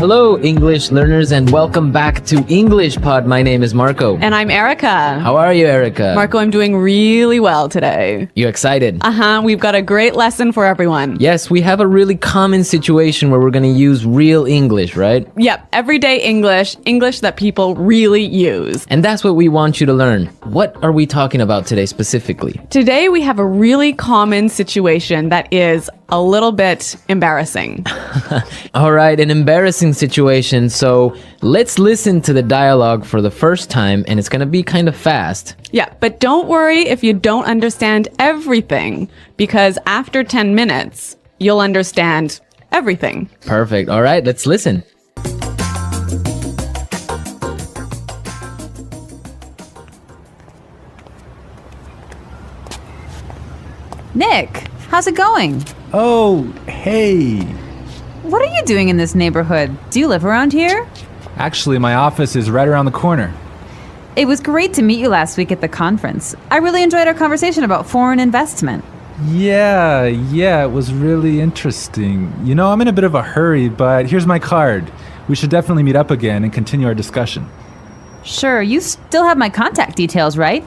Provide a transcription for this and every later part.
Hello, English learners, and welcome back to English Pod. My name is Marco. And I'm Erica. How are you, Erica? Marco, I'm doing really well today. You excited? We've got a great lesson for everyone. Yes, we have a really common situation where we're going to use real English, right? Yep, everyday English that people really use. And that's what we want you to learn. What are we talking about today specifically? Today we have a really common situation that is a little bit embarrassing. All right, an embarrassing situation. So let's listen to the dialogue for the first time, and it's going to be kind of fast. Yeah, but don't worry if you don't understand everything, because after 10 minutes, you'll understand everything. Perfect. All right, let's listen. Nick, how's it going? Oh, hey. What are you doing in this neighborhood? Do you live around here? Actually, my office is right around the corner. It was great to meet you last week at the conference. I really enjoyed our conversation about foreign investment. Yeah, it was really interesting. You know, I'm in a bit of a hurry, but here's my card. We should definitely meet up again and continue our discussion. Sure, you still have my contact details, right?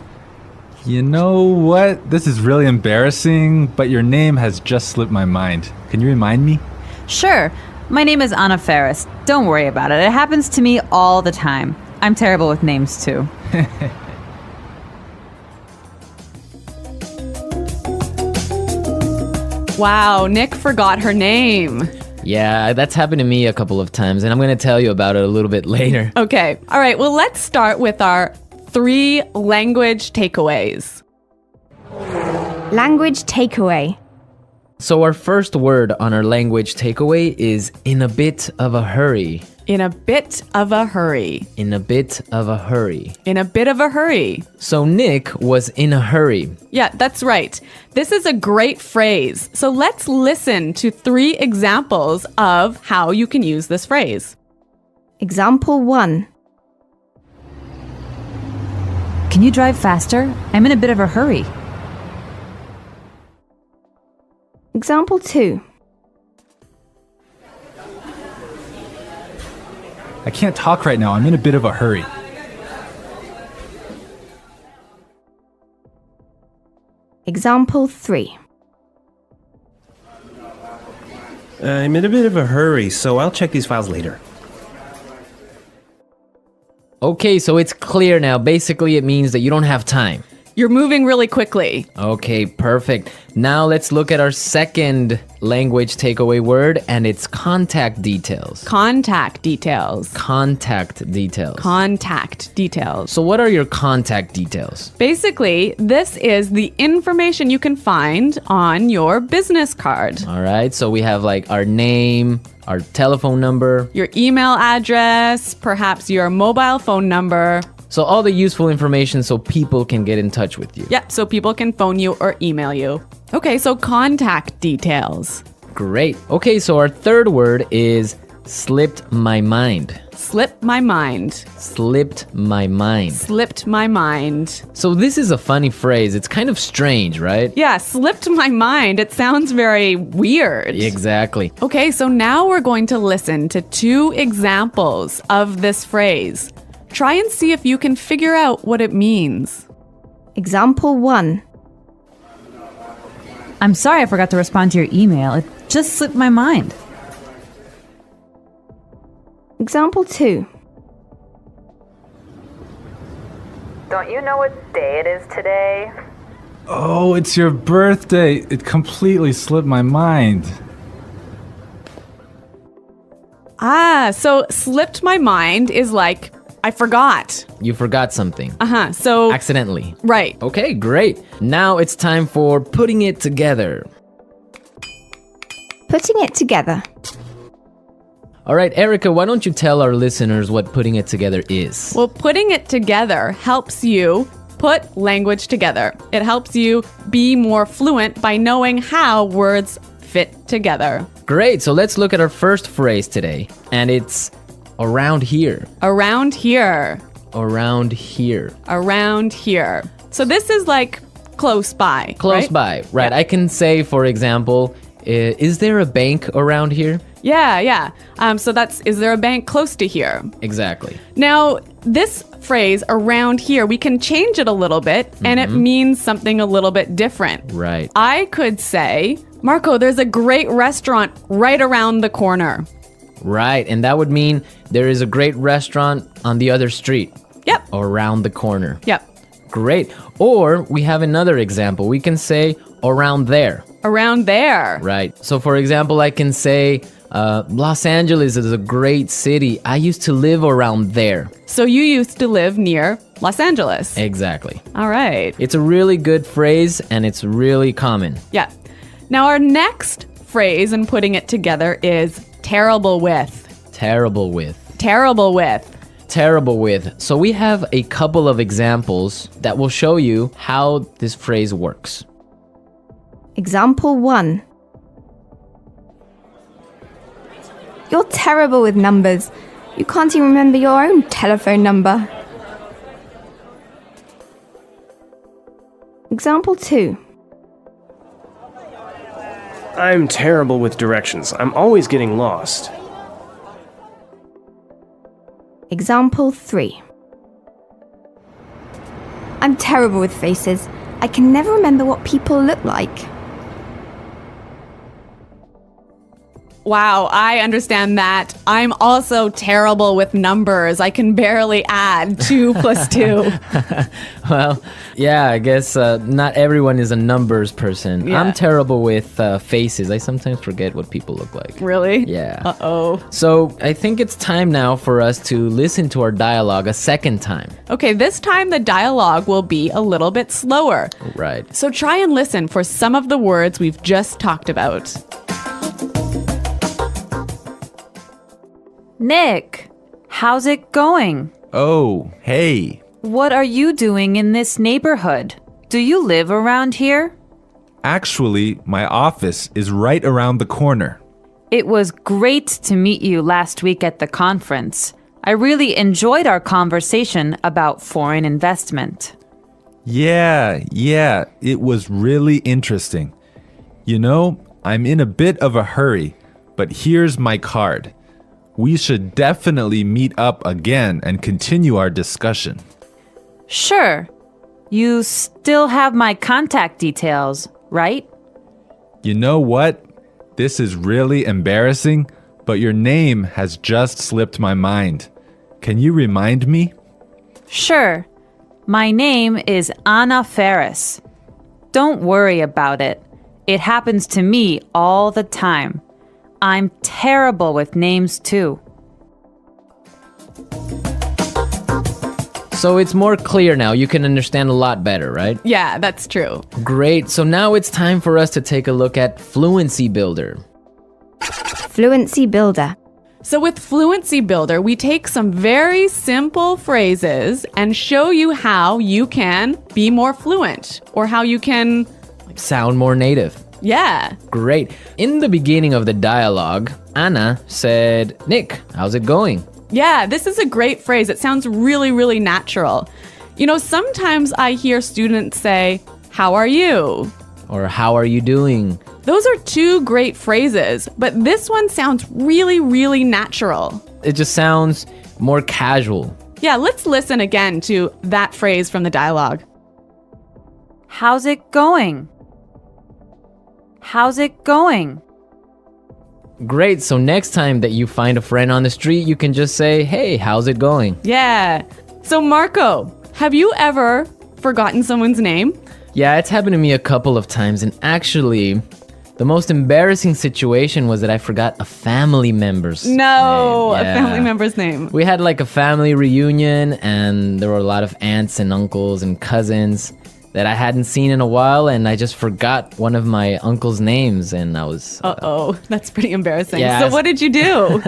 You know what? This is really embarrassing, but your name has just slipped my mind. Can you remind me? Sure. My name is Anna Ferris. Don't worry about it. It happens to me all the time. I'm terrible with names, too. Wow, Nick forgot her name. Yeah, that's happened to me a couple of times, and I'm going to tell you about it a little bit later. Okay, all right, well, let's start with our 3 language takeaways. Language takeaway. So our first word on our language takeaway is in a bit of a hurry. In a bit of a hurry. In a bit of a hurry. In a bit of a hurry. So Nick was in a hurry. Yeah, that's right. This is a great phrase. So let's listen to 3 examples of how you can use this phrase. Example 1. Can you drive faster? I'm in a bit of a hurry. Example 2. I can't talk right now. I'm in a bit of a hurry. Example 3. I'm in a bit of a hurry, so I'll check these files later. Okay, so it's clear now. Basically, it means that you don't have time. You're moving really quickly. Okay, perfect. Now let's look at our second language takeaway word, and it's contact details. Contact details. Contact details. Contact details. So what are your contact details? Basically, this is the information you can find on your business card. All right, so we have like our name, our telephone number. Your email address, perhaps your mobile phone number. So all the useful information so people can get in touch with you. Yep, so people can phone you or email you. Okay, so contact details. Great. Okay, so our third word is slipped my mind. Slipped my mind. Slipped my mind. Slipped my mind. So this is a funny phrase. It's kind of strange, right? Yeah, slipped my mind. It sounds very weird. Exactly. Okay, so now we're going to listen to 2 examples of this phrase. Try and see if you can figure out what it means. Example 1. I'm sorry I forgot to respond to your email. It just slipped my mind. Example 2. Don't you know what day it is today? Oh, it's your birthday. It completely slipped my mind. So slipped my mind is like, I forgot. You forgot something. So Accidentally. right. Okay, great. Now it's time for putting it together. Putting it together. All right, Erica, why don't you tell our listeners what putting it together is? Well, putting it together helps you put language together. It helps you be more fluent by knowing how words fit together. Great, so let's look at our first phrase today, and it's around here. Around here. Around here. Around here. So this is like close by. Close right? by, right. Yeah. I can say, for example, is there a bank around here? Yeah. So that's, is there a bank close to here? Exactly. Now, this phrase around here, we can change it a little bit and it means something a little bit different. Right. I could say, Marco, there's a great restaurant right around the corner. Right. And that would mean there is a great restaurant on the other street. Yep. Or around the corner. Yep. Great. Or we have another example. We can say around there. Around there. Right. So for example, I can say Los Angeles is a great city. I used to live around there. So you used to live near Los Angeles. Exactly. All right. It's a really good phrase and it's really common. Yeah. Now our next phrase in putting it together is terrible with. Terrible with. Terrible with. Terrible with. So we have a couple of examples that will show you how this phrase works. Example 1. You're terrible with numbers. You can't even remember your own telephone number. Example 2. I'm terrible with directions. I'm always getting lost. Example 3. I'm terrible with faces. I can never remember what people look like. Wow, I understand that. I'm also terrible with numbers. I can barely add 2 plus 2. Well, yeah, I guess not everyone is a numbers person. Yeah. I'm terrible with faces. I sometimes forget what people look like. Really? Yeah. Uh-oh. So I think it's time now for us to listen to our dialogue a second time. Okay, this time the dialogue will be a little bit slower. Right. So try and listen for some of the words we've just talked about. Nick, how's it going? Oh, hey. What are you doing in this neighborhood? Do you live around here? Actually, my office is right around the corner. It was great to meet you last week at the conference. I really enjoyed our conversation about foreign investment. Yeah, it was really interesting. You know, I'm in a bit of a hurry, but here's my card. We should definitely meet up again and continue our discussion. Sure. You still have my contact details, right? You know what? This is really embarrassing, but your name has just slipped my mind. Can you remind me? Sure. My name is Anna Ferris. Don't worry about it. It happens to me all the time. I'm terrible with names too. So it's more clear now. You can understand a lot better, right? Yeah, that's true. Great. So now it's time for us to take a look at Fluency Builder. Fluency Builder. So with Fluency Builder, we take some very simple phrases and show you how you can be more fluent or how you can, Sound more native. yeah. Great. In the beginning of the dialogue, Anna said, Nick, how's it going? Yeah, this is a great phrase. It sounds really, really natural. You know, sometimes I hear students say, how are you? Or how are you doing? Those are 2 great phrases, but this one sounds really, really natural. It just sounds more casual. Yeah, let's listen again to that phrase from the dialogue. How's it going? How's it going? Great. So next time that you find a friend on the street, you can just say, hey, how's it going? Yeah. So Marco, have you ever forgotten someone's name? Yeah, it's happened to me a couple of times. And actually, the most embarrassing situation was that I forgot a family member's name. No, a Yeah. family member's name. We had like a family reunion and there were a lot of aunts and uncles and cousins that I hadn't seen in a while, and I just forgot one of my uncle's names, and I was... Uh-oh, that's pretty embarrassing. Yeah, So what did you do?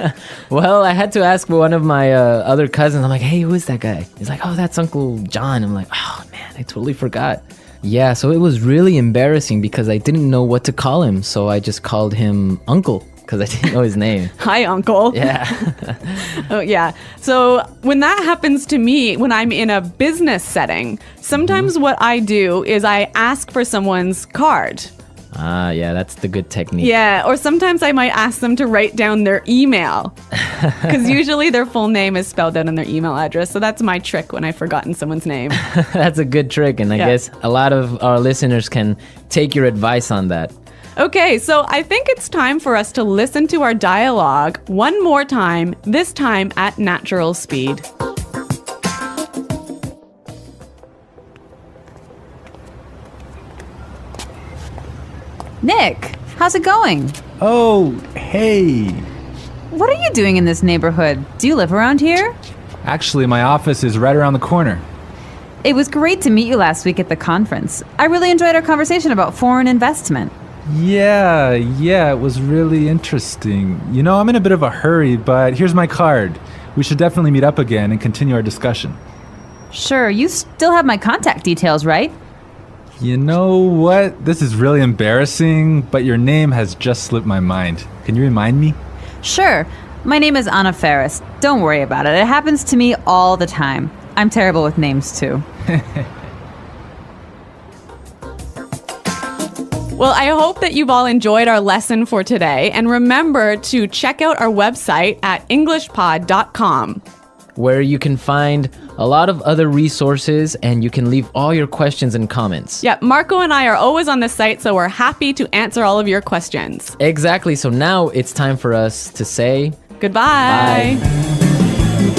Well, I had to ask one of my other cousins. I'm like, hey, who is that guy? He's like, oh, that's Uncle John. I'm like, oh, man, I totally forgot. Yeah, so it was really embarrassing because I didn't know what to call him, so I just called him Uncle because I didn't know his name. Hi, Uncle. Yeah. Oh, yeah. So when that happens to me, when I'm in a business setting, sometimes what I do is I ask for someone's card. Ah, yeah, that's the good technique. Yeah, or sometimes I might ask them to write down their email because usually their full name is spelled out in their email address. So that's my trick when I've forgotten someone's name. That's a good trick, and I Yeah. guess a lot of our listeners can take your advice on that. Okay, so I think it's time for us to listen to our dialogue one more time, this time at natural speed. Nick, how's it going? Oh, hey. What are you doing in this neighborhood? Do you live around here? Actually, my office is right around the corner. It was great to meet you last week at the conference. I really enjoyed our conversation about foreign investment. Yeah, it was really interesting. You know, I'm in a bit of a hurry, but here's my card. We should definitely meet up again and continue our discussion. Sure, you still have my contact details, right? You know what? This is really embarrassing, but your name has just slipped my mind. Can you remind me? Sure. My name is Anna Ferris. Don't worry about it. It happens to me all the time. I'm terrible with names, too. Well, I hope that you've all enjoyed our lesson for today. And remember to check out our website at EnglishPod.com. where you can find a lot of other resources and you can leave all your questions and comments. Yeah, Marco and I are always on the site, so we're happy to answer all of your questions. Exactly. So now it's time for us to say Goodbye. Bye.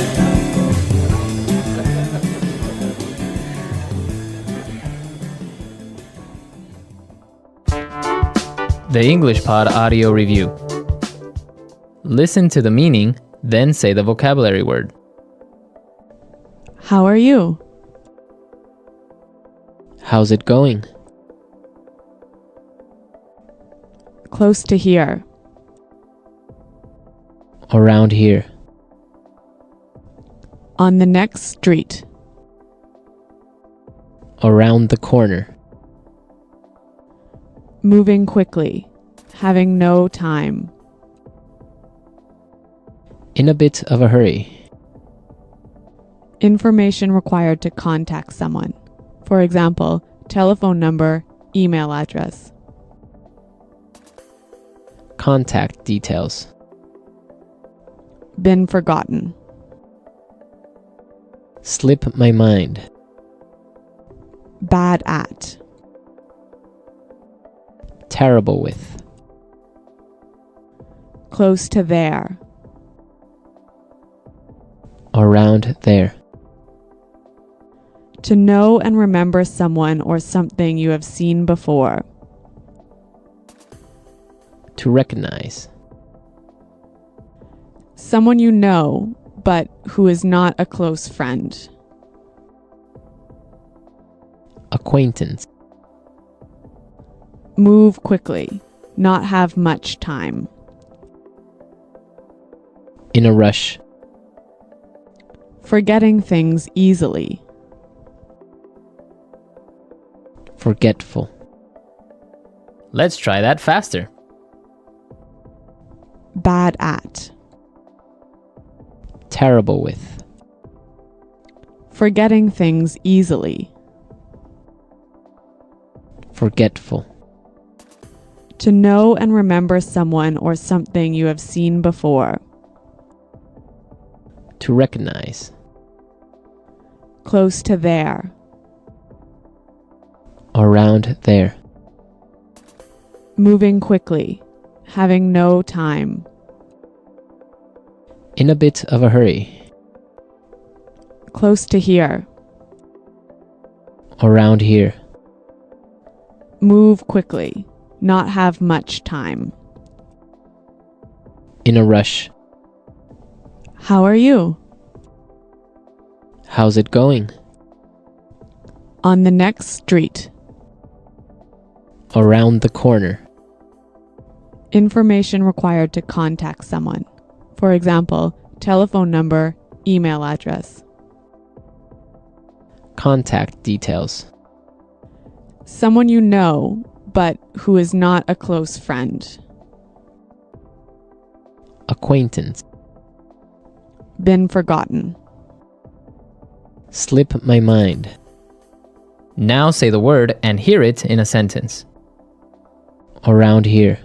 The English Pod Audio Review. Listen to the meaning, then say the vocabulary word. How are you? How's it going? Close to here. Around here. On the next street. Around the corner. Moving quickly. Having no time. In a bit of a hurry. Information required to contact someone. For example, telephone number, email address. Contact details. Been forgotten. Slip my mind. Bad at. Terrible with. Close to there. Around there. To know and remember someone or something you have seen before. To recognize. Someone you know, but who is not a close friend. Acquaintance. Move quickly. Not have much time. In a rush. Forgetting things easily. Forgetful. Let's try that faster. Bad at. Terrible with. Forgetting things easily. Forgetful. To know and remember someone or something you have seen before. To recognize. Close to there. Around there. Moving quickly. Having no time. In a bit of a hurry. Close to here. Around here. Move quickly. Not have much time. In a rush. How are you? How's it going? On the next street. Around the corner. Information required to contact someone. For example, telephone number, email address. Contact details. Someone you know, but who is not a close friend. Acquaintance. Been forgotten. Slip my mind. Now say the word and hear it in a sentence. Around here.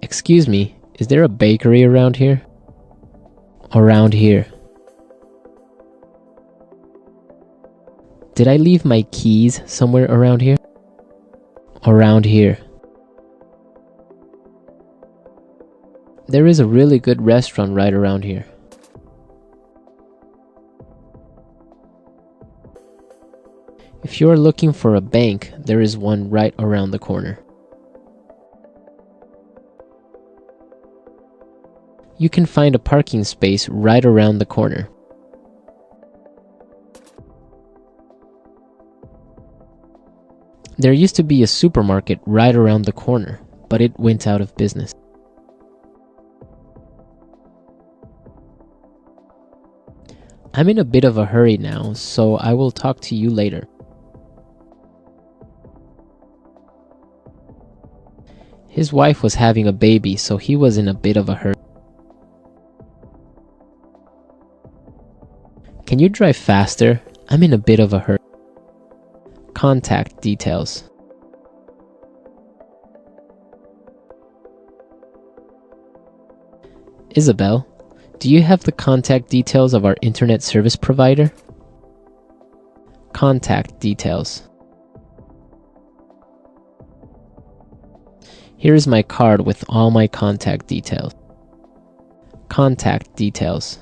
Excuse me, is there a bakery around here? Around here. Did I leave my keys somewhere around here? Around here. There is a really good restaurant right around here. If you are looking for a bank, there is one right around the corner. You can find a parking space right around the corner. There used to be a supermarket right around the corner, but it went out of business. I'm in a bit of a hurry now, so I will talk to you later. His wife was having a baby, so he was in a bit of a hurry. Can you drive faster? I'm in a bit of a hurry. Contact details. Isabel, do you have the contact details of our internet service provider? Contact details. Here is my card with all my contact details. Contact details.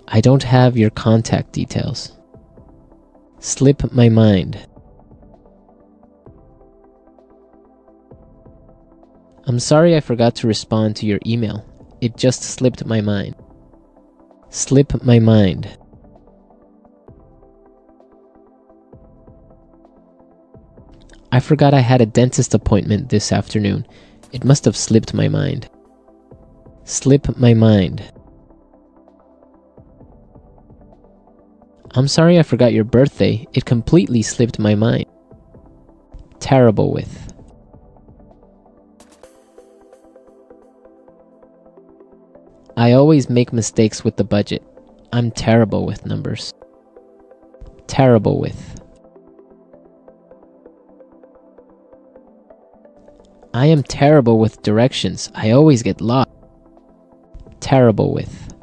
I don't have your contact details. Slip my mind. I'm sorry I forgot to respond to your email. It just slipped my mind. Slip my mind. I forgot I had a dentist appointment this afternoon. It must have slipped my mind. Slip my mind. I'm sorry I forgot your birthday. It completely slipped my mind. Terrible with. I always make mistakes with the budget. I'm terrible with numbers. Terrible with. I am terrible with directions. I always get lost. Terrible with.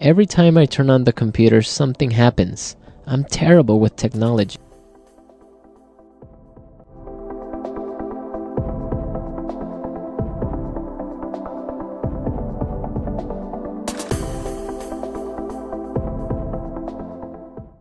Every time I turn on the computer, something happens. I'm terrible with technology.